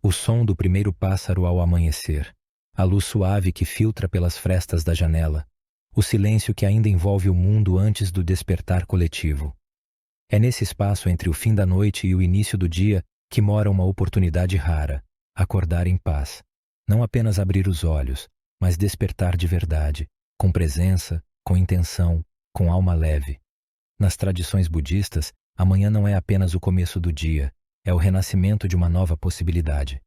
O som do primeiro pássaro ao amanhecer, a luz suave que filtra pelas frestas da janela, o silêncio que ainda envolve o mundo antes do despertar coletivo. É nesse espaço entre o fim da noite e o início do dia que mora uma oportunidade rara: acordar em paz. Não apenas abrir os olhos, mas despertar de verdade, com presença, com intenção, com alma leve. Nas tradições budistas, a manhã não é apenas o começo do dia, é o renascimento de uma nova possibilidade.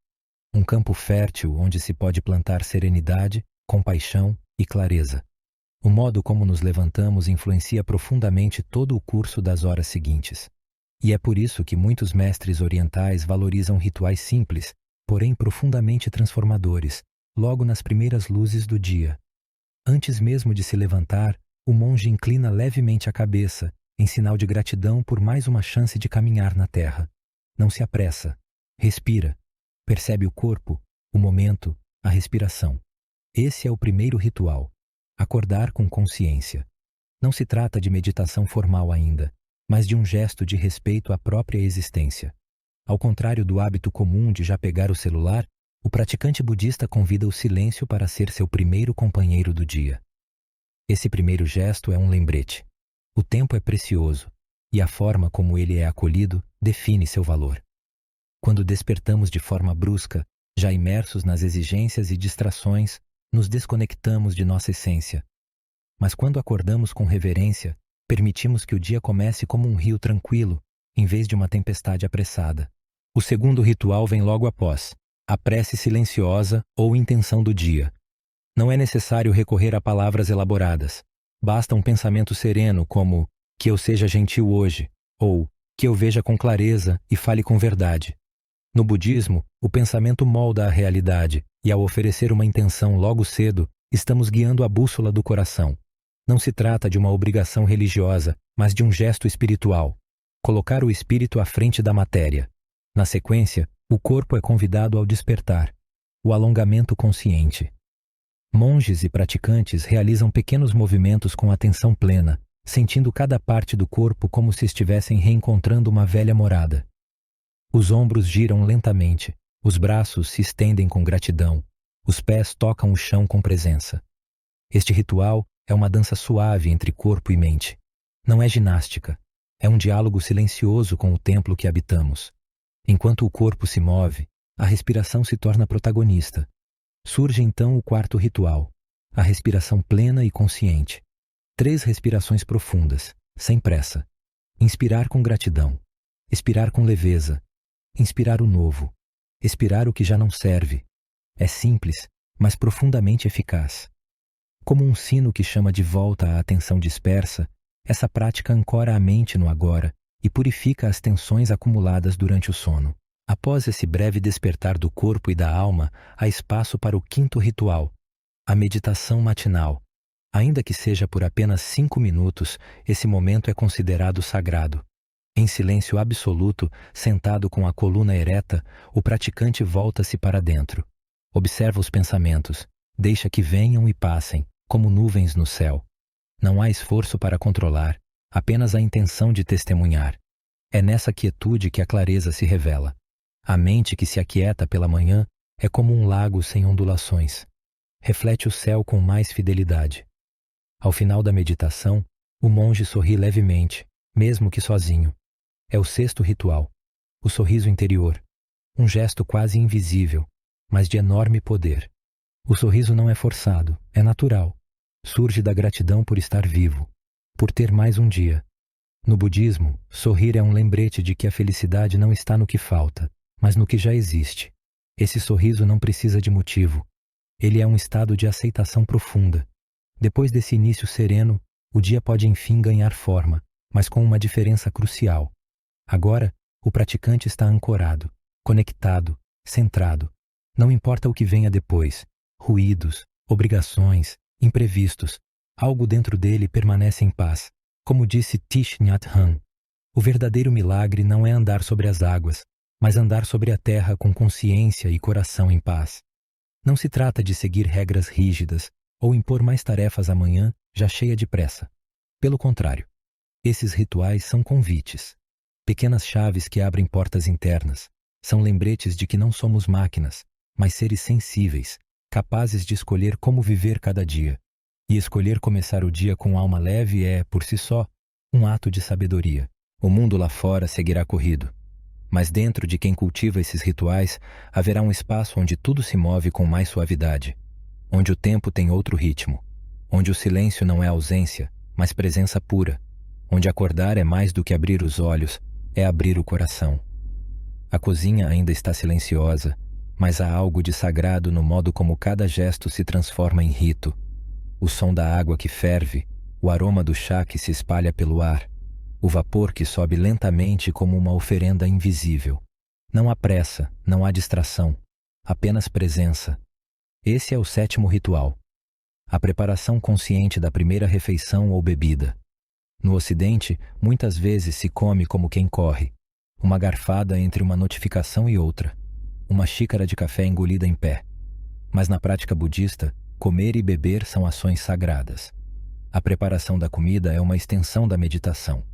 Um campo fértil onde se pode plantar serenidade, compaixão e clareza. O modo como nos levantamos influencia profundamente todo o curso das horas seguintes. E é por isso que muitos mestres orientais valorizam rituais simples, porém profundamente transformadores, logo nas primeiras luzes do dia. Antes mesmo de se levantar, o monge inclina levemente a cabeça, em sinal de gratidão por mais uma chance de caminhar na terra. Não se apressa. Respira. Percebe o corpo, o momento, a respiração. Esse é o primeiro ritual. Acordar com consciência. Não se trata de meditação formal ainda, mas de um gesto de respeito à própria existência. Ao contrário do hábito comum de já pegar o celular, o praticante budista convida o silêncio para ser seu primeiro companheiro do dia. Esse primeiro gesto é um lembrete. O tempo é precioso, e a forma como ele é acolhido define seu valor. Quando despertamos de forma brusca, já imersos nas exigências e distrações, nos desconectamos de nossa essência. Mas quando acordamos com reverência, permitimos que o dia comece como um rio tranquilo, em vez de uma tempestade apressada. O segundo ritual vem logo após: a prece silenciosa ou intenção do dia. Não é necessário recorrer a palavras elaboradas. Basta um pensamento sereno como "que eu seja gentil hoje" ou "que eu veja com clareza e fale com verdade". No budismo, o pensamento molda a realidade, e ao oferecer uma intenção logo cedo, estamos guiando a bússola do coração. Não se trata de uma obrigação religiosa, mas de um gesto espiritual. Colocar o espírito à frente da matéria. Na sequência, o corpo é convidado ao despertar, o alongamento consciente. Monges e praticantes realizam pequenos movimentos com atenção plena, sentindo cada parte do corpo como se estivessem reencontrando uma velha morada. Os ombros giram lentamente, os braços se estendem com gratidão, os pés tocam o chão com presença. Este ritual é uma dança suave entre corpo e mente. Não é ginástica, é um diálogo silencioso com o templo que habitamos. Enquanto o corpo se move, a respiração se torna protagonista. Surge então o quarto ritual, a respiração plena e consciente. 3 respirações profundas, sem pressa. Inspirar com gratidão, expirar com leveza, inspirar o novo, expirar o que já não serve. É simples, mas profundamente eficaz. Como um sino que chama de volta a atenção dispersa, essa prática ancora a mente no agora e purifica as tensões acumuladas durante o sono. Após esse breve despertar do corpo e da alma, há espaço para o quinto ritual, a meditação matinal. Ainda que seja por apenas 5 minutos, esse momento é considerado sagrado. Em silêncio absoluto, sentado com a coluna ereta, o praticante volta-se para dentro. Observa os pensamentos, deixa que venham e passem, como nuvens no céu. Não há esforço para controlar, apenas a intenção de testemunhar. É nessa quietude que a clareza se revela. A mente que se aquieta pela manhã é como um lago sem ondulações. Reflete o céu com mais fidelidade. Ao final da meditação, o monge sorri levemente, mesmo que sozinho. É o sexto ritual, o sorriso interior. Um gesto quase invisível, mas de enorme poder. O sorriso não é forçado, é natural. Surge da gratidão por estar vivo, por ter mais um dia. No budismo, sorrir é um lembrete de que a felicidade não está no que falta, mas no que já existe. Esse sorriso não precisa de motivo. Ele é um estado de aceitação profunda. Depois desse início sereno, o dia pode enfim ganhar forma, mas com uma diferença crucial. Agora, o praticante está ancorado, conectado, centrado. Não importa o que venha depois, ruídos, obrigações, imprevistos, algo dentro dele permanece em paz. Como disse Thich Nhat Hanh, o verdadeiro milagre não é andar sobre as águas, mas andar sobre a terra com consciência e coração em paz. Não se trata de seguir regras rígidas ou impor mais tarefas amanhã já cheia de pressa. Pelo contrário, esses rituais são convites, pequenas chaves que abrem portas internas, São lembretes de que não somos máquinas, mas seres sensíveis, capazes de escolher como viver cada dia. E escolher começar o dia com alma leve é, por si só, um ato de sabedoria. O mundo lá fora seguirá corrido, mas dentro de quem cultiva esses rituais haverá um espaço onde tudo se move com mais suavidade, onde o tempo tem outro ritmo, onde o silêncio não é ausência, mas presença pura, onde acordar é mais do que abrir os olhos, é abrir o coração. A cozinha ainda está silenciosa, mas há algo de sagrado no modo como cada gesto se transforma em rito. O som da água que ferve, o aroma do chá que se espalha pelo ar, o vapor que sobe lentamente como uma oferenda invisível. Não há pressa, não há distração, apenas presença. Esse é o 7º ritual, a preparação consciente da primeira refeição ou bebida. No Ocidente, muitas vezes se come como quem corre, uma garfada entre uma notificação e outra, uma xícara de café engolida em pé. Mas na prática budista, comer e beber são ações sagradas. A preparação da comida é uma extensão da meditação.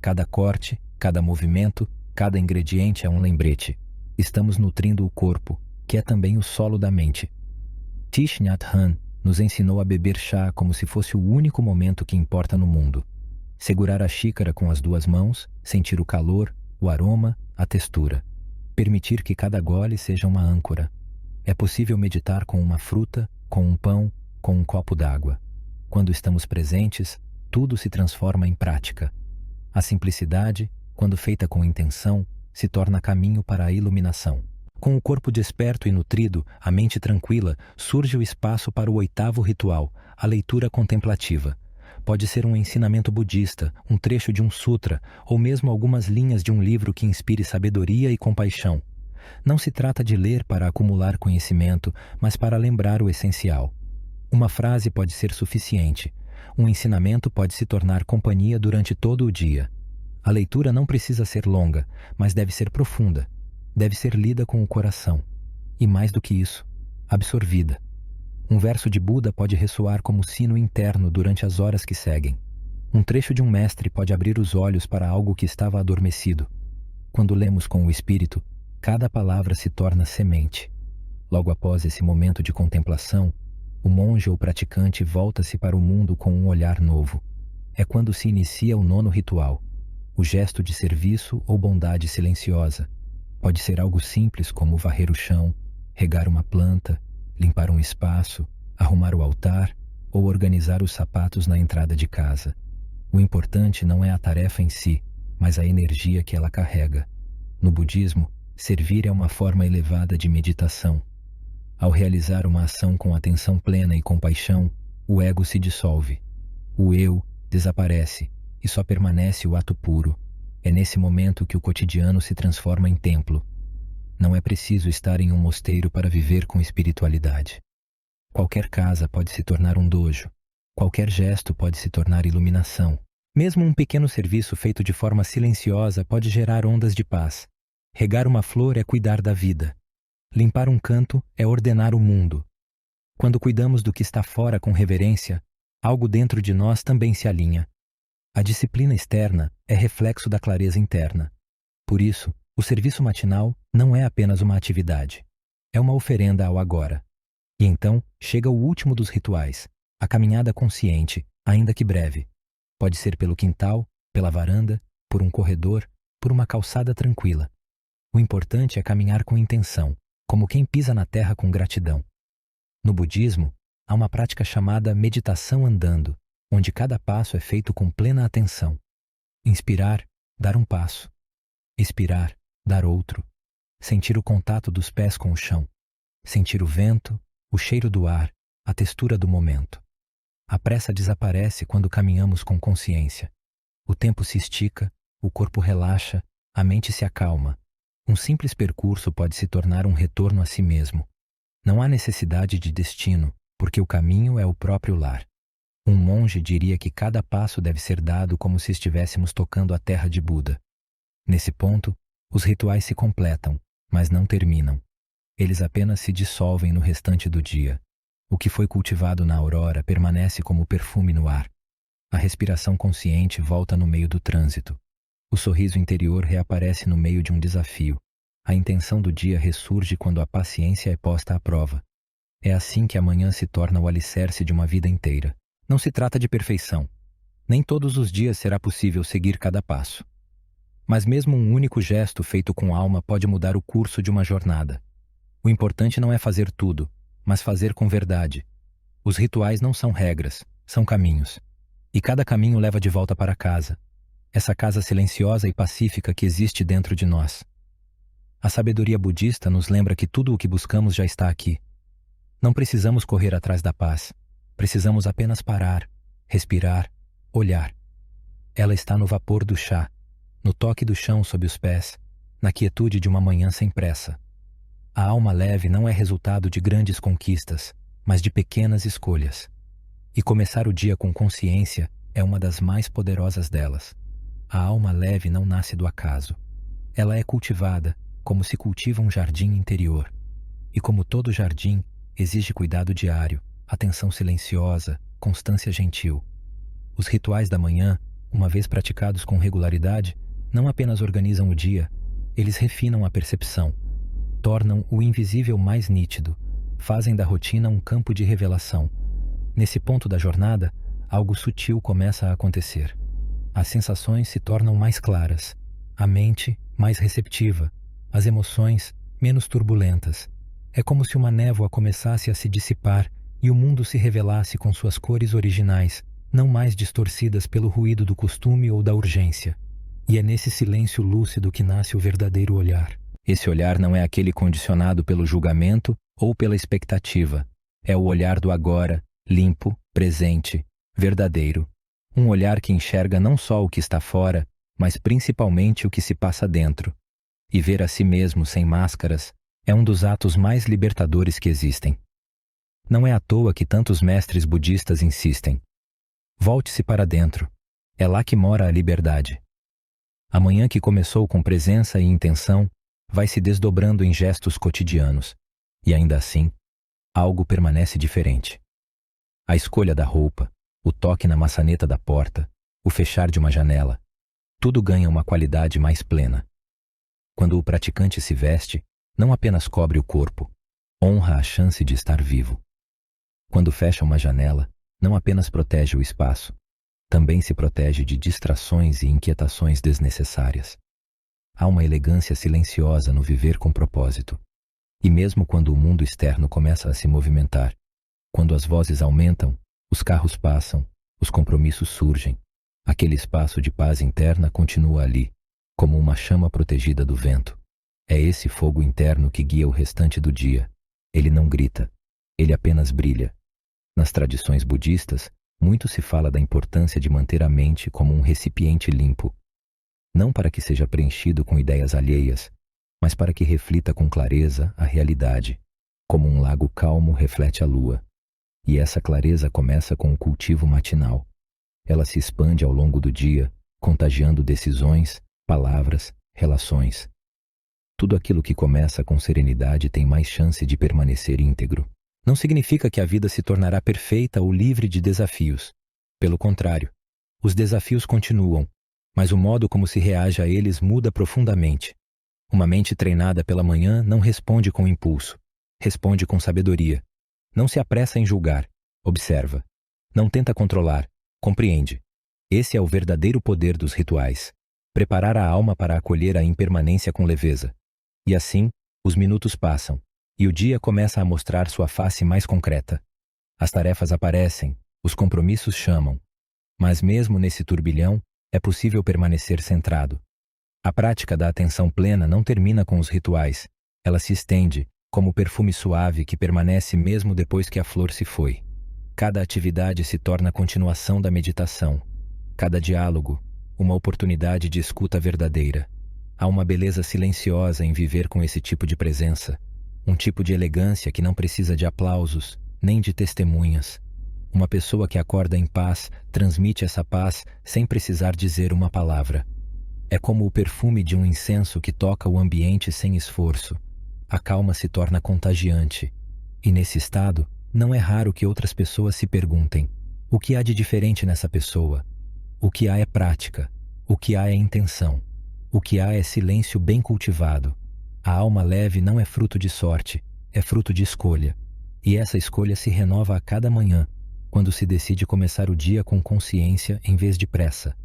Cada corte, cada movimento, cada ingrediente é um lembrete. Estamos nutrindo o corpo, que é também o solo da mente. Thich Nhat Hanh nos ensinou a beber chá como se fosse o único momento que importa no mundo. Segurar a xícara com as 2 mãos, sentir o calor, o aroma, a textura. Permitir que cada gole seja uma âncora. É possível meditar com uma fruta, com um pão, com um copo d'água. Quando estamos presentes, tudo se transforma em prática. A simplicidade, quando feita com intenção, se torna caminho para a iluminação. Com o corpo desperto e nutrido, a mente tranquila, surge o espaço para o 8º ritual, a leitura contemplativa. Pode ser um ensinamento budista, um trecho de um sutra, ou mesmo algumas linhas de um livro que inspire sabedoria e compaixão. Não se trata de ler para acumular conhecimento, mas para lembrar o essencial. Uma frase pode ser suficiente. Um ensinamento pode se tornar companhia durante todo o dia. A leitura não precisa ser longa, mas deve ser profunda. Deve ser lida com o coração. E mais do que isso, absorvida. Um verso de Buda pode ressoar como sino interno durante as horas que seguem. Um trecho de um mestre pode abrir os olhos para algo que estava adormecido. Quando lemos com o espírito, cada palavra se torna semente. Logo após esse momento de contemplação, o monge ou praticante volta-se para o mundo com um olhar novo. É quando se inicia o 9º ritual, o gesto de serviço ou bondade silenciosa. Pode ser algo simples como varrer o chão, regar uma planta, limpar um espaço, arrumar o altar ou organizar os sapatos na entrada de casa. O importante não é a tarefa em si, mas a energia que ela carrega. No budismo, servir é uma forma elevada de meditação. Ao realizar uma ação com atenção plena e compaixão, o ego se dissolve. O eu desaparece e só permanece o ato puro. É nesse momento que o cotidiano se transforma em templo. Não é preciso estar em um mosteiro para viver com espiritualidade. Qualquer casa pode se tornar um dojo. Qualquer gesto pode se tornar iluminação. Mesmo um pequeno serviço feito de forma silenciosa pode gerar ondas de paz. Regar uma flor é cuidar da vida. Limpar um canto é ordenar o mundo. Quando cuidamos do que está fora com reverência, algo dentro de nós também se alinha. A disciplina externa é reflexo da clareza interna. Por isso, o serviço matinal não é apenas uma atividade. É uma oferenda ao agora. E então chega o último dos rituais, a caminhada consciente, ainda que breve. Pode ser pelo quintal, pela varanda, por um corredor, por uma calçada tranquila. O importante é caminhar com intenção, como quem pisa na terra com gratidão. No budismo, há uma prática chamada meditação andando, onde cada passo é feito com plena atenção. Inspirar, dar um passo. Expirar, dar outro. Sentir o contato dos pés com o chão. Sentir o vento, o cheiro do ar, a textura do momento. A pressa desaparece quando caminhamos com consciência. O tempo se estica, o corpo relaxa, a mente se acalma. Um simples percurso pode se tornar um retorno a si mesmo. Não há necessidade de destino, porque o caminho é o próprio lar. Um monge diria que cada passo deve ser dado como se estivéssemos tocando a terra de Buda. Nesse ponto, os rituais se completam, mas não terminam. Eles apenas se dissolvem no restante do dia. O que foi cultivado na aurora permanece como perfume no ar. A respiração consciente volta no meio do trânsito. O sorriso interior reaparece no meio de um desafio. A intenção do dia ressurge quando a paciência é posta à prova. É assim que a manhã se torna o alicerce de uma vida inteira. Não se trata de perfeição. Nem todos os dias será possível seguir cada passo. Mas mesmo um único gesto feito com alma pode mudar o curso de uma jornada. O importante não é fazer tudo, mas fazer com verdade. Os rituais não são regras, são caminhos. E cada caminho leva de volta para casa. Essa casa silenciosa e pacífica que existe dentro de nós. A sabedoria budista nos lembra que tudo o que buscamos já está aqui. Não precisamos correr atrás da paz. Precisamos apenas parar, respirar, olhar. Ela está no vapor do chá, no toque do chão sob os pés, na quietude de uma manhã sem pressa. A alma leve não é resultado de grandes conquistas, mas de pequenas escolhas. E começar o dia com consciência é uma das mais poderosas delas. A alma leve não nasce do acaso. Ela é cultivada como se cultiva um jardim interior. E como todo jardim, exige cuidado diário, atenção silenciosa, constância gentil. Os rituais da manhã, uma vez praticados com regularidade, não apenas organizam o dia, eles refinam a percepção, tornam o invisível mais nítido, fazem da rotina um campo de revelação. Nesse ponto da jornada, algo sutil começa a acontecer. As sensações se tornam mais claras, a mente mais receptiva, as emoções menos turbulentas. É como se uma névoa começasse a se dissipar e o mundo se revelasse com suas cores originais, não mais distorcidas pelo ruído do costume ou da urgência. E é nesse silêncio lúcido que nasce o verdadeiro olhar. Esse olhar não é aquele condicionado pelo julgamento ou pela expectativa. É o olhar do agora, limpo, presente, verdadeiro. Um olhar que enxerga não só o que está fora, mas principalmente o que se passa dentro. E ver a si mesmo sem máscaras é um dos atos mais libertadores que existem. Não é à toa que tantos mestres budistas insistem. Volte-se para dentro. É lá que mora a liberdade. A manhã que começou com presença e intenção vai se desdobrando em gestos cotidianos. E ainda assim, algo permanece diferente. A escolha da roupa, o toque na maçaneta da porta, o fechar de uma janela, tudo ganha uma qualidade mais plena. Quando o praticante se veste, não apenas cobre o corpo, honra a chance de estar vivo. Quando fecha uma janela, não apenas protege o espaço, também se protege de distrações e inquietações desnecessárias. Há uma elegância silenciosa no viver com propósito. E mesmo quando o mundo externo começa a se movimentar, quando as vozes aumentam, os carros passam, os compromissos surgem, aquele espaço de paz interna continua ali, como uma chama protegida do vento. É esse fogo interno que guia o restante do dia. Ele não grita, ele apenas brilha. Nas tradições budistas, muito se fala da importância de manter a mente como um recipiente limpo, não para que seja preenchido com ideias alheias, mas para que reflita com clareza a realidade, como um lago calmo reflete a lua. E essa clareza começa com o cultivo matinal. Ela se expande ao longo do dia, contagiando decisões, palavras, relações. Tudo aquilo que começa com serenidade tem mais chance de permanecer íntegro. Não significa que a vida se tornará perfeita ou livre de desafios. Pelo contrário, os desafios continuam, mas o modo como se reage a eles muda profundamente. Uma mente treinada pela manhã não responde com impulso, responde com sabedoria. Não se apressa em julgar, observa. Não tenta controlar, compreende. Esse é o verdadeiro poder dos rituais. Preparar a alma para acolher a impermanência com leveza. E assim, os minutos passam, e o dia começa a mostrar sua face mais concreta. As tarefas aparecem, os compromissos chamam. Mas mesmo nesse turbilhão, é possível permanecer centrado. A prática da atenção plena não termina com os rituais. Ela se estende, como o perfume suave que permanece mesmo depois que a flor se foi. Cada atividade se torna a continuação da meditação. Cada diálogo, uma oportunidade de escuta verdadeira. Há uma beleza silenciosa em viver com esse tipo de presença. Um tipo de elegância que não precisa de aplausos, nem de testemunhas. Uma pessoa que acorda em paz transmite essa paz sem precisar dizer uma palavra. É como o perfume de um incenso que toca o ambiente sem esforço. A calma se torna contagiante. E nesse estado, não é raro que outras pessoas se perguntem: o que há de diferente nessa pessoa? O que há é prática. O que há é intenção. O que há é silêncio bem cultivado. A alma leve não é fruto de sorte, é fruto de escolha. E essa escolha se renova a cada manhã, quando se decide começar o dia com consciência em vez de pressa.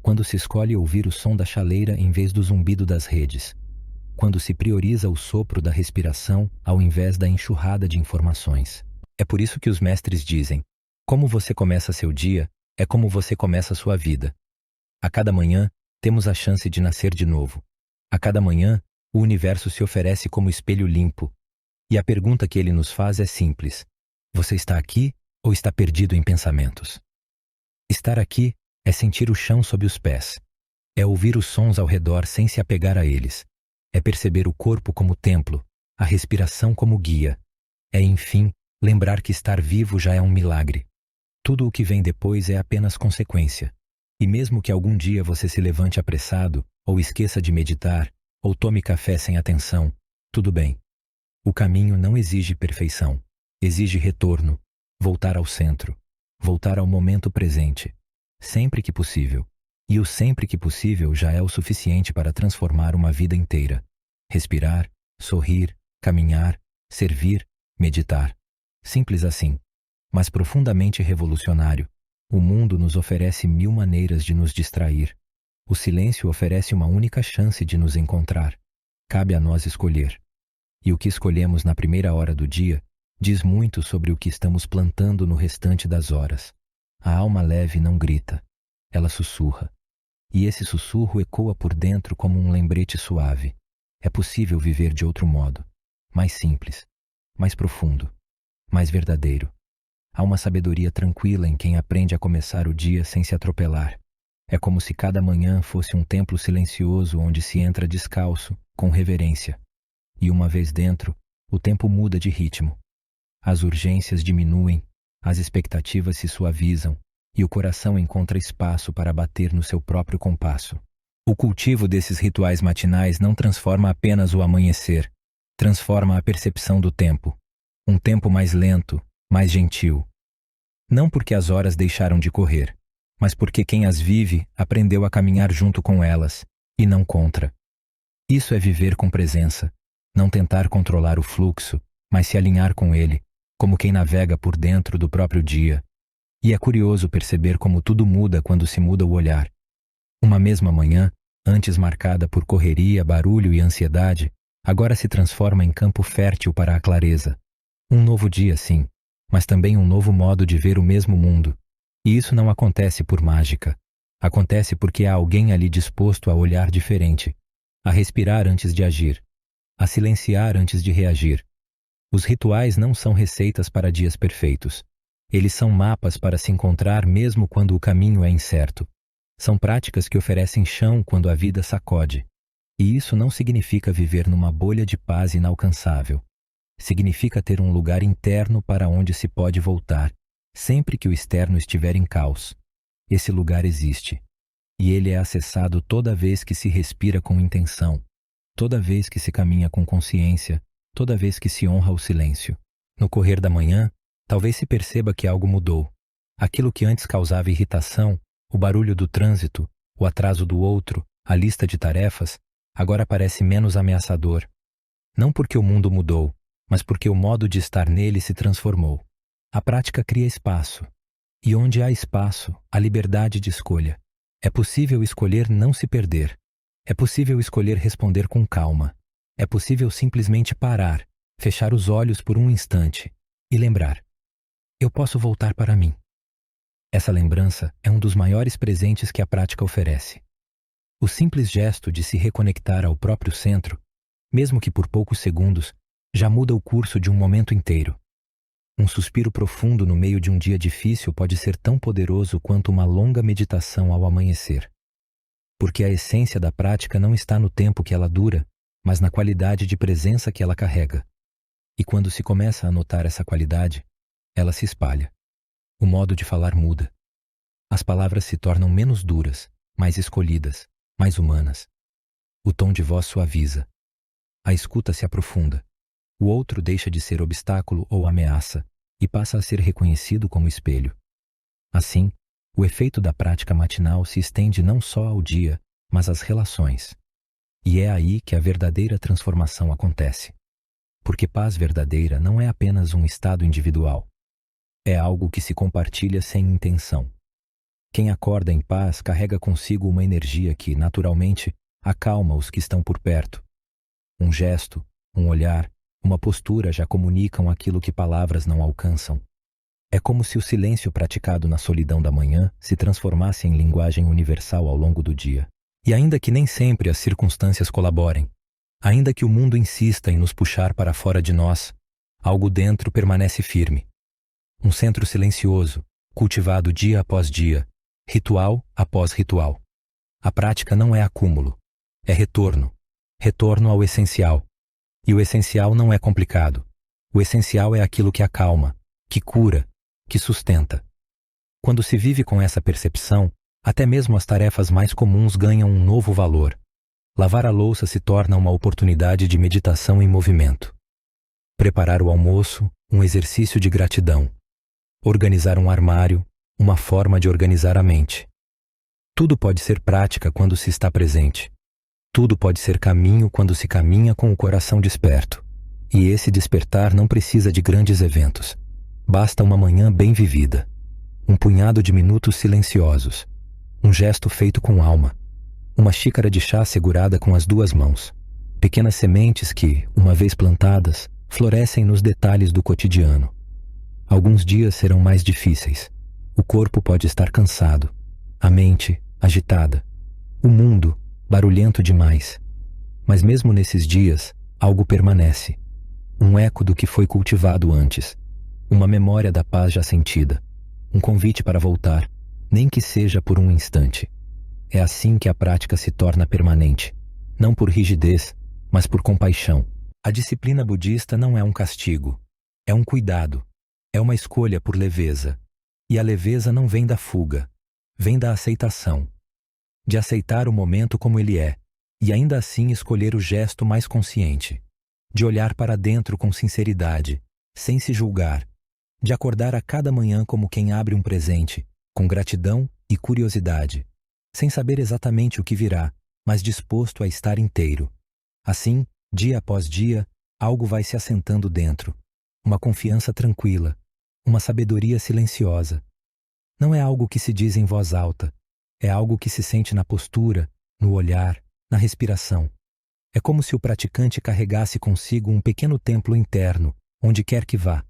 Quando se escolhe ouvir o som da chaleira em vez do zumbido das redes. Quando se prioriza o sopro da respiração ao invés da enxurrada de informações. É por isso que os mestres dizem: como você começa seu dia, é como você começa sua vida. A cada manhã, temos a chance de nascer de novo. A cada manhã, o universo se oferece como espelho limpo. E a pergunta que ele nos faz é simples: você está aqui ou está perdido em pensamentos? Estar aqui é sentir o chão sob os pés. É ouvir os sons ao redor sem se apegar a eles. É perceber o corpo como templo, a respiração como guia. É, enfim, lembrar que estar vivo já é um milagre. Tudo o que vem depois é apenas consequência. E mesmo que algum dia você se levante apressado, ou esqueça de meditar, ou tome café sem atenção, tudo bem. O caminho não exige perfeição. Exige retorno, voltar ao centro, voltar ao momento presente, sempre que possível. E o sempre que possível já é o suficiente para transformar uma vida inteira. Respirar, sorrir, caminhar, servir, meditar. Simples assim, mas profundamente revolucionário. O mundo nos oferece 1000 maneiras de nos distrair. O silêncio oferece uma única chance de nos encontrar. Cabe a nós escolher. E o que escolhemos na primeira hora do dia diz muito sobre o que estamos plantando no restante das horas. A alma leve não grita, ela sussurra. E esse sussurro ecoa por dentro como um lembrete suave. É possível viver de outro modo, mais simples, mais profundo, mais verdadeiro. Há uma sabedoria tranquila em quem aprende a começar o dia sem se atropelar. É como se cada manhã fosse um templo silencioso onde se entra descalço, com reverência. E uma vez dentro, o tempo muda de ritmo. As urgências diminuem, as expectativas se suavizam, e o coração encontra espaço para bater no seu próprio compasso. O cultivo desses rituais matinais não transforma apenas o amanhecer, transforma a percepção do tempo. Um tempo mais lento, mais gentil. Não porque as horas deixaram de correr, mas porque quem as vive aprendeu a caminhar junto com elas, e não contra. Isso é viver com presença, não tentar controlar o fluxo, mas se alinhar com ele, como quem navega por dentro do próprio dia. E é curioso perceber como tudo muda quando se muda o olhar. Uma mesma manhã, antes marcada por correria, barulho e ansiedade, agora se transforma em campo fértil para a clareza. Um novo dia, sim, mas também um novo modo de ver o mesmo mundo. E isso não acontece por mágica. Acontece porque há alguém ali disposto a olhar diferente, a respirar antes de agir, a silenciar antes de reagir. Os rituais não são receitas para dias perfeitos. Eles são mapas para se encontrar mesmo quando o caminho é incerto. São práticas que oferecem chão quando a vida sacode. E isso não significa viver numa bolha de paz inalcançável. Significa ter um lugar interno para onde se pode voltar, sempre que o externo estiver em caos. Esse lugar existe. E ele é acessado toda vez que se respira com intenção, toda vez que se caminha com consciência, toda vez que se honra o silêncio. No correr da manhã, talvez se perceba que algo mudou. Aquilo que antes causava irritação, o barulho do trânsito, o atraso do outro, a lista de tarefas, agora parece menos ameaçador. Não porque o mundo mudou, mas porque o modo de estar nele se transformou. A prática cria espaço. E onde há espaço, há liberdade de escolha. É possível escolher não se perder. É possível escolher responder com calma. É possível simplesmente parar, fechar os olhos por um instante e lembrar: eu posso voltar para mim. Essa lembrança é um dos maiores presentes que a prática oferece. O simples gesto de se reconectar ao próprio centro, mesmo que por poucos segundos, já muda o curso de um momento inteiro. Um suspiro profundo no meio de um dia difícil pode ser tão poderoso quanto uma longa meditação ao amanhecer. Porque a essência da prática não está no tempo que ela dura, mas na qualidade de presença que ela carrega. E quando se começa a notar essa qualidade, ela se espalha. O modo de falar muda. As palavras se tornam menos duras, mais escolhidas, mais humanas. O tom de voz suaviza. A escuta se aprofunda. O outro deixa de ser obstáculo ou ameaça e passa a ser reconhecido como espelho. Assim, o efeito da prática matinal se estende não só ao dia, mas às relações. E é aí que a verdadeira transformação acontece. Porque paz verdadeira não é apenas um estado individual. É algo que se compartilha sem intenção. Quem acorda em paz carrega consigo uma energia que, naturalmente, acalma os que estão por perto. Um gesto, um olhar, uma postura já comunicam aquilo que palavras não alcançam. É como se o silêncio praticado na solidão da manhã se transformasse em linguagem universal ao longo do dia. E ainda que nem sempre as circunstâncias colaborem, ainda que o mundo insista em nos puxar para fora de nós, algo dentro permanece firme. Um centro silencioso, cultivado dia após dia, ritual após ritual. A prática não é acúmulo, é retorno. Retorno ao essencial. E o essencial não é complicado. O essencial é aquilo que acalma, que cura, que sustenta. Quando se vive com essa percepção, até mesmo as tarefas mais comuns ganham um novo valor. Lavar a louça se torna uma oportunidade de meditação em movimento. Preparar o almoço, um exercício de gratidão. Organizar um armário, uma forma de organizar a mente. Tudo pode ser prática quando se está presente. Tudo pode ser caminho quando se caminha com o coração desperto. E esse despertar não precisa de grandes eventos. Basta uma manhã bem vivida. Um punhado de minutos silenciosos. Um gesto feito com alma. Uma xícara de chá segurada com as duas mãos. Pequenas sementes que, uma vez plantadas, florescem nos detalhes do cotidiano. Alguns dias serão mais difíceis. O corpo pode estar cansado. A mente, agitada. O mundo, barulhento demais. Mas mesmo nesses dias, algo permanece. Um eco do que foi cultivado antes. Uma memória da paz já sentida. Um convite para voltar, nem que seja por um instante. É assim que a prática se torna permanente. Não por rigidez, mas por compaixão. A disciplina budista não é um castigo. É um cuidado. É uma escolha por leveza. E a leveza não vem da fuga. Vem da aceitação. De aceitar o momento como ele é. E ainda assim escolher o gesto mais consciente. De olhar para dentro com sinceridade, sem se julgar. De acordar a cada manhã como quem abre um presente, com gratidão e curiosidade. Sem saber exatamente o que virá, mas disposto a estar inteiro. Assim, dia após dia, algo vai se assentando dentro. Uma confiança tranquila, uma sabedoria silenciosa. Não é algo que se diz em voz alta, é algo que se sente na postura, no olhar, na respiração. É como se o praticante carregasse consigo um pequeno templo interno, onde quer que vá.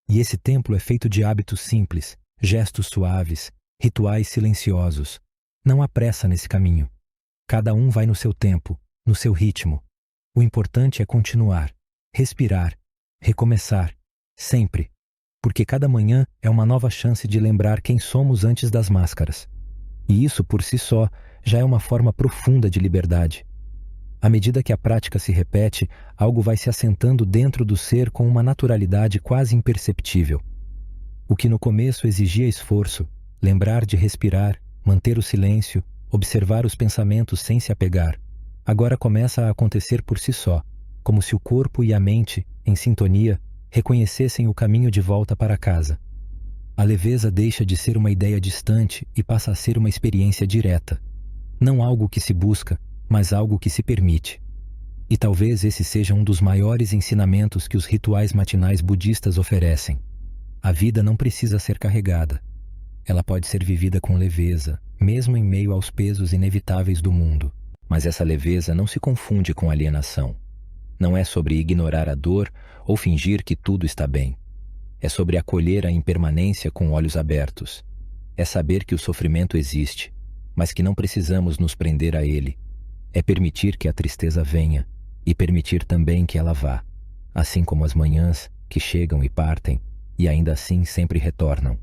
E esse templo é feito de hábitos simples, gestos suaves, rituais silenciosos. Não há pressa nesse caminho. Cada um vai no seu tempo, no seu ritmo. O importante é continuar, respirar, recomeçar, sempre. Porque cada manhã é uma nova chance de lembrar quem somos antes das máscaras. E isso, por si só, já é uma forma profunda de liberdade. À medida que a prática se repete, algo vai se assentando dentro do ser com uma naturalidade quase imperceptível. O que no começo exigia esforço, lembrar de respirar, manter o silêncio, observar os pensamentos sem se apegar, agora começa a acontecer por si só, como se o corpo e a mente, em sintonia, reconhecessem o caminho de volta para casa. A leveza deixa de ser uma ideia distante e passa a ser uma experiência direta. Não algo que se busca, mas algo que se permite. E talvez esse seja um dos maiores ensinamentos que os rituais matinais budistas oferecem. A vida não precisa ser carregada. Ela pode ser vivida com leveza, mesmo em meio aos pesos inevitáveis do mundo. Mas essa leveza não se confunde com alienação. Não é sobre ignorar a dor ou fingir que tudo está bem. É sobre acolher a impermanência com olhos abertos. É saber que o sofrimento existe, mas que não precisamos nos prender a ele. É permitir que a tristeza venha e permitir também que ela vá, assim como as manhãs que chegam e partem e ainda assim sempre retornam.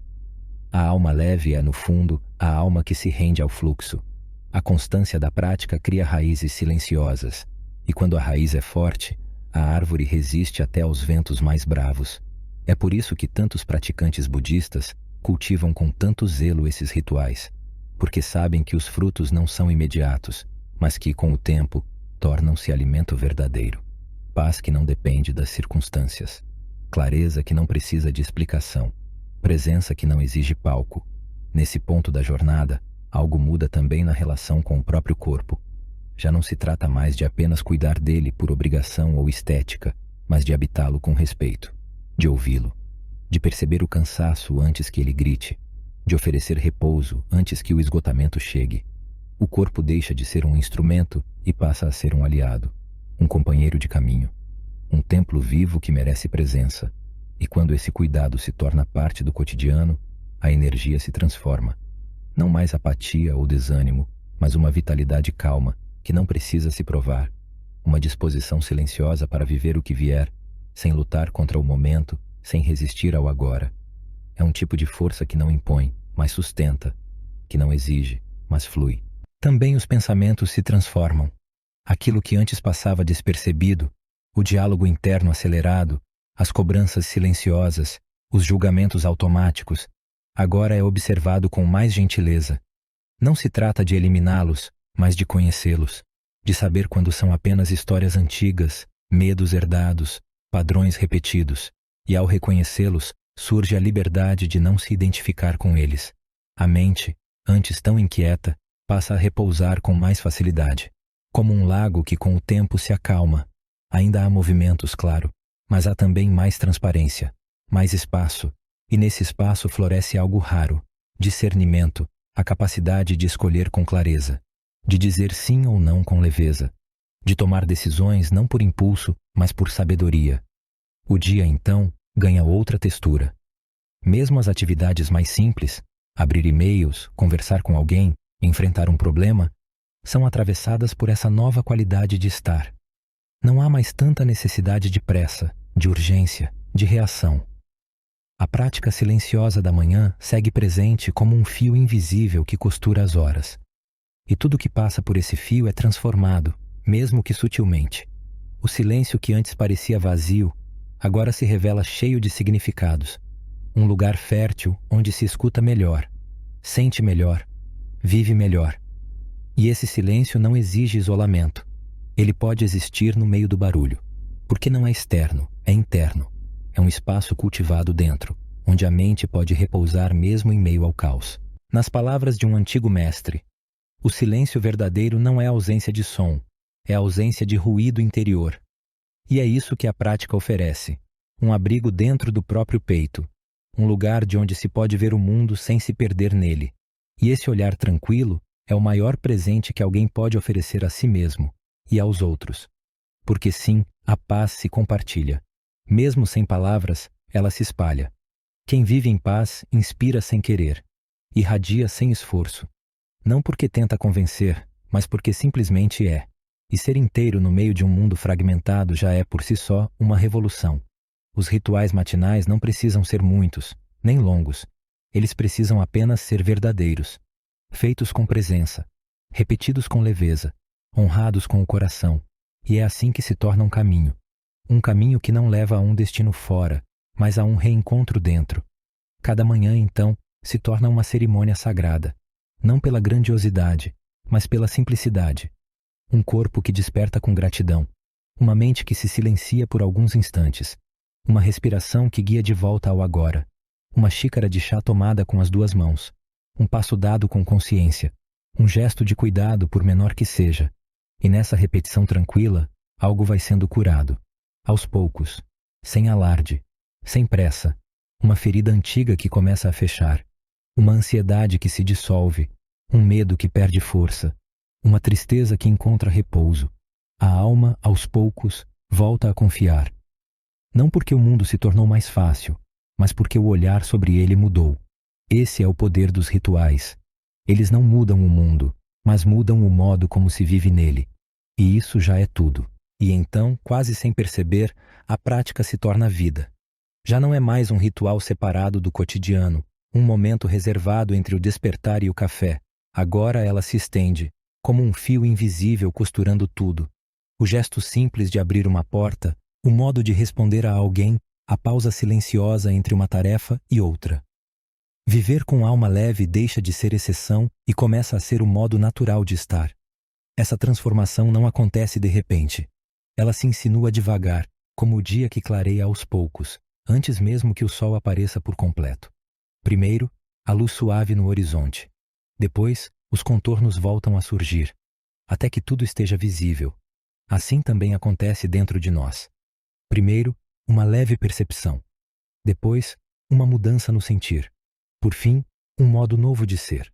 A alma leve é, no fundo, a alma que se rende ao fluxo. A constância da prática cria raízes silenciosas, e quando a raiz é forte, a árvore resiste até aos ventos mais bravos. É por isso que tantos praticantes budistas cultivam com tanto zelo esses rituais, porque sabem que os frutos não são imediatos, mas que, com o tempo, tornam-se alimento verdadeiro. Paz que não depende das circunstâncias. Clareza que não precisa de explicação. Presença que não exige palco. Nesse ponto da jornada, algo muda também na relação com o próprio corpo. Já não se trata mais de apenas cuidar dele por obrigação ou estética, mas de habitá-lo com respeito, de ouvi-lo, de perceber o cansaço antes que ele grite, de oferecer repouso antes que o esgotamento chegue. O corpo deixa de ser um instrumento e passa a ser um aliado, um companheiro de caminho, um templo vivo que merece presença. E quando esse cuidado se torna parte do cotidiano, a energia se transforma. Não mais apatia ou desânimo, mas uma vitalidade calma, que não precisa se provar. Uma disposição silenciosa para viver o que vier, sem lutar contra o momento, sem resistir ao agora. É um tipo de força que não impõe, mas sustenta, que não exige, mas flui. Também os pensamentos se transformam. Aquilo que antes passava despercebido, o diálogo interno acelerado, as cobranças silenciosas, os julgamentos automáticos, agora é observado com mais gentileza. Não se trata de eliminá-los, mas de conhecê-los, de saber quando são apenas histórias antigas, medos herdados, padrões repetidos, e ao reconhecê-los, surge a liberdade de não se identificar com eles. A mente, antes tão inquieta, passa a repousar com mais facilidade, como um lago que com o tempo se acalma. Ainda há movimentos, claro, mas há também mais transparência, mais espaço, e nesse espaço floresce algo raro: discernimento, a capacidade de escolher com clareza, de dizer sim ou não com leveza, de tomar decisões não por impulso, mas por sabedoria. O dia, então, ganha outra textura. Mesmo as atividades mais simples, abrir e-mails, conversar com alguém, enfrentar um problema, são atravessadas por essa nova qualidade de estar. Não há mais tanta necessidade de pressa, de urgência, de reação. A prática silenciosa da manhã segue presente como um fio invisível que costura as horas. E tudo que passa por esse fio é transformado, mesmo que sutilmente. O silêncio que antes parecia vazio, agora se revela cheio de significados. Um lugar fértil onde se escuta melhor, sente melhor, vive melhor. E esse silêncio não exige isolamento. Ele pode existir no meio do barulho, porque não é externo, é interno. É um espaço cultivado dentro, onde a mente pode repousar mesmo em meio ao caos. Nas palavras de um antigo mestre, o silêncio verdadeiro não é a ausência de som, é a ausência de ruído interior. E é isso que a prática oferece, um abrigo dentro do próprio peito, um lugar de onde se pode ver o mundo sem se perder nele. E esse olhar tranquilo é o maior presente que alguém pode oferecer a si mesmo e aos outros. Porque sim, a paz se compartilha. Mesmo sem palavras, ela se espalha. Quem vive em paz inspira sem querer, irradia sem esforço. Não porque tenta convencer, mas porque simplesmente é. E ser inteiro no meio de um mundo fragmentado já é por si só uma revolução. Os rituais matinais não precisam ser muitos, nem longos. Eles precisam apenas ser verdadeiros, feitos com presença, repetidos com leveza, honrados com o coração. E é assim que se torna um caminho. Um caminho que não leva a um destino fora, mas a um reencontro dentro. Cada manhã, então, se torna uma cerimônia sagrada, não pela grandiosidade, mas pela simplicidade. Um corpo que desperta com gratidão, uma mente que se silencia por alguns instantes, uma respiração que guia de volta ao agora, uma xícara de chá tomada com as duas mãos, um passo dado com consciência, um gesto de cuidado por menor que seja. E nessa repetição tranquila, algo vai sendo curado. Aos poucos, sem alarde, sem pressa, uma ferida antiga que começa a fechar, uma ansiedade que se dissolve, um medo que perde força, uma tristeza que encontra repouso. A alma, aos poucos, volta a confiar. Não porque o mundo se tornou mais fácil, mas porque o olhar sobre ele mudou. Esse é o poder dos rituais. Eles não mudam o mundo, mas mudam o modo como se vive nele. E isso já é tudo. E então, quase sem perceber, a prática se torna vida. Já não é mais um ritual separado do cotidiano, um momento reservado entre o despertar e o café. Agora ela se estende, como um fio invisível costurando tudo. O gesto simples de abrir uma porta, o modo de responder a alguém, a pausa silenciosa entre uma tarefa e outra. Viver com alma leve deixa de ser exceção e começa a ser o modo natural de estar. Essa transformação não acontece de repente. Ela se insinua devagar, como o dia que clareia aos poucos, antes mesmo que o sol apareça por completo. Primeiro, a luz suave no horizonte. Depois, os contornos voltam a surgir. até que tudo esteja visível. Assim também acontece dentro de nós. Primeiro, uma leve percepção. Depois, uma mudança no sentir. Por fim, um modo novo de ser.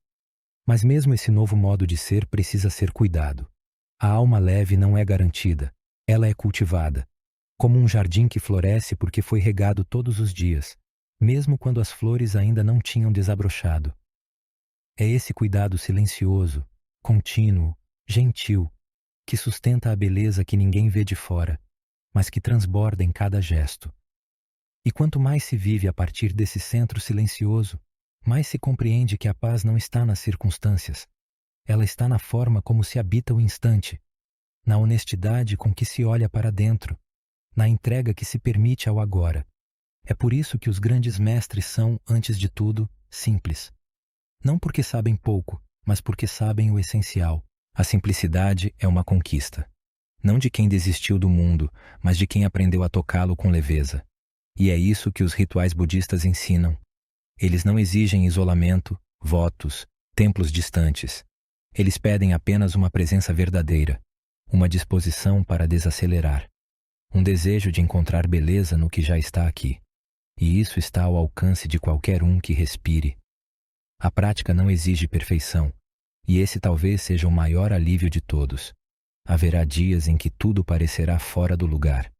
Mas mesmo esse novo modo de ser precisa ser cuidado. A alma leve não é garantida, ela é cultivada. Como um jardim que floresce porque foi regado todos os dias, mesmo quando as flores ainda não tinham desabrochado. É esse cuidado silencioso, contínuo, gentil, que sustenta a beleza que ninguém vê de fora, mas que transborda em cada gesto. E quanto mais se vive a partir desse centro silencioso, mais se compreende que a paz não está nas circunstâncias. Ela está na forma como se habita o instante, na honestidade com que se olha para dentro, na entrega que se permite ao agora. É por isso que os grandes mestres são, antes de tudo, simples. Não porque sabem pouco, mas porque sabem o essencial. A simplicidade é uma conquista. Não de quem desistiu do mundo, mas de quem aprendeu a tocá-lo com leveza. E é isso que os rituais budistas ensinam. Eles não exigem isolamento, votos, templos distantes. Eles pedem apenas uma presença verdadeira, uma disposição para desacelerar, um desejo de encontrar beleza no que já está aqui. E isso está ao alcance de qualquer um que respire. A prática não exige perfeição, e esse talvez seja o maior alívio de todos. Haverá dias em que tudo parecerá fora do lugar,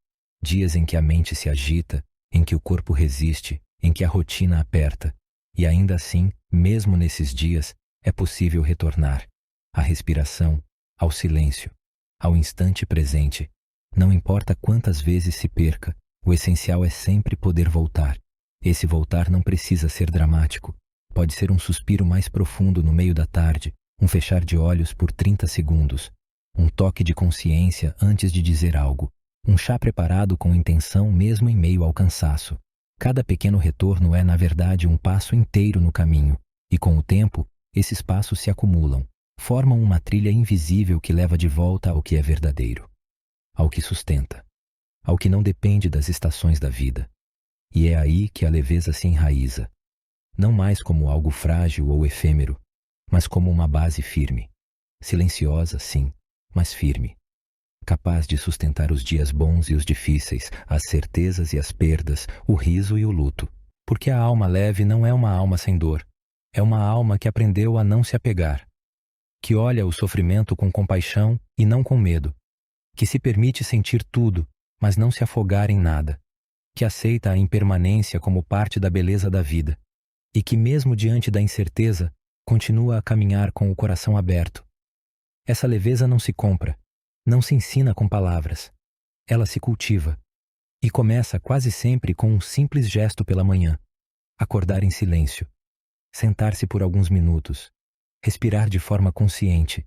dias em que a mente se agita, em que o corpo resiste, em que a rotina aperta, e ainda assim, mesmo nesses dias, é possível retornar à respiração, ao silêncio, ao instante presente. Não importa quantas vezes se perca, o essencial é sempre poder voltar. Esse voltar não precisa ser dramático. Pode ser um suspiro mais profundo no meio da tarde, um fechar de olhos por 30 segundos, um toque de consciência antes de dizer algo, um chá preparado com intenção mesmo em meio ao cansaço. Cada pequeno retorno é, na verdade, um passo inteiro no caminho, e com o tempo, esses passos se acumulam, formam uma trilha invisível que leva de volta ao que é verdadeiro, ao que sustenta, ao que não depende das estações da vida. E é aí que a leveza se enraiza, não mais como algo frágil ou efêmero, mas como uma base firme, silenciosa, sim, mas firme, capaz de sustentar os dias bons e os difíceis, as certezas e as perdas, o riso e o luto. Porque a alma leve não é uma alma sem dor, é uma alma que aprendeu a não se apegar, que olha o sofrimento com compaixão e não com medo, que se permite sentir tudo, mas não se afogar em nada, que aceita a impermanência como parte da beleza da vida, e que mesmo diante da incerteza, continua a caminhar com o coração aberto. Essa leveza não se compra, não se ensina com palavras. Ela se cultiva. E começa quase sempre com um simples gesto pela manhã. Acordar em silêncio. Sentar-se por alguns minutos. Respirar de forma consciente.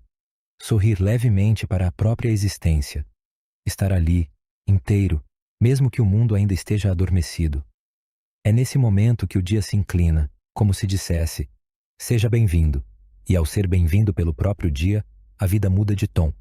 Sorrir levemente para a própria existência. Estar ali, inteiro, mesmo que o mundo ainda esteja adormecido. É nesse momento que o dia se inclina, como se dissesse: seja bem-vindo. E ao ser bem-vindo pelo próprio dia, a vida muda de tom.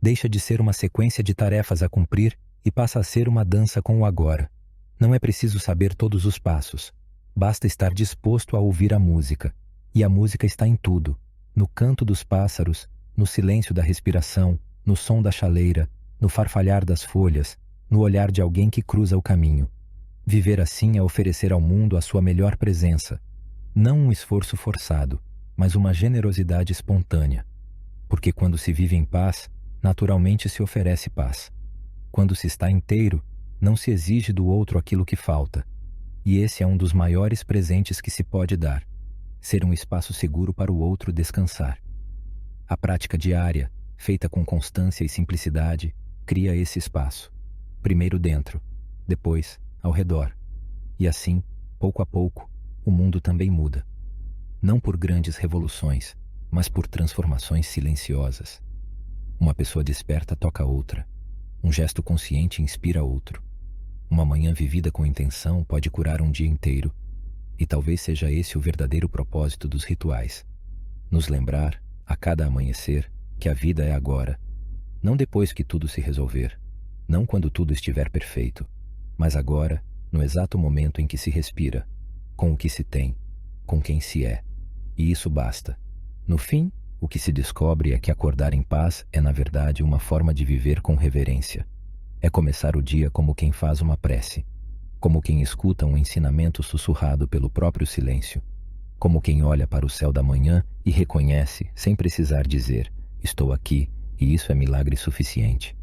Deixa de ser uma sequência de tarefas a cumprir e passa a ser uma dança com o agora. Não é preciso saber todos os passos. Basta estar disposto a ouvir a música. E a música está em tudo. No canto dos pássaros, no silêncio da respiração, no som da chaleira, no farfalhar das folhas, no olhar de alguém que cruza o caminho. Viver assim é oferecer ao mundo a sua melhor presença. Não um esforço forçado, mas uma generosidade espontânea. Porque quando se vive em paz, naturalmente se oferece paz. Quando se está inteiro, não se exige do outro aquilo que falta. E esse é um dos maiores presentes que se pode dar: ser um espaço seguro para o outro descansar. A prática diária, feita com constância e simplicidade, cria esse espaço. Primeiro dentro, depois ao redor. E assim, pouco a pouco, o mundo também muda. Não por grandes revoluções, mas por transformações silenciosas. Uma pessoa desperta toca outra. Um gesto consciente inspira outro. Uma manhã vivida com intenção pode curar um dia inteiro. E talvez seja esse o verdadeiro propósito dos rituais: nos lembrar, a cada amanhecer, que a vida é agora. Não depois que tudo se resolver. Não quando tudo estiver perfeito. Mas agora, no exato momento em que se respira, com o que se tem, com quem se é. E isso basta. No fim, O que se descobre é que acordar em paz é, na verdade, uma forma de viver com reverência. É começar o dia como quem faz uma prece, como quem escuta um ensinamento sussurrado pelo próprio silêncio, como quem olha para o céu da manhã e reconhece, sem precisar dizer, estou aqui, e isso é milagre suficiente.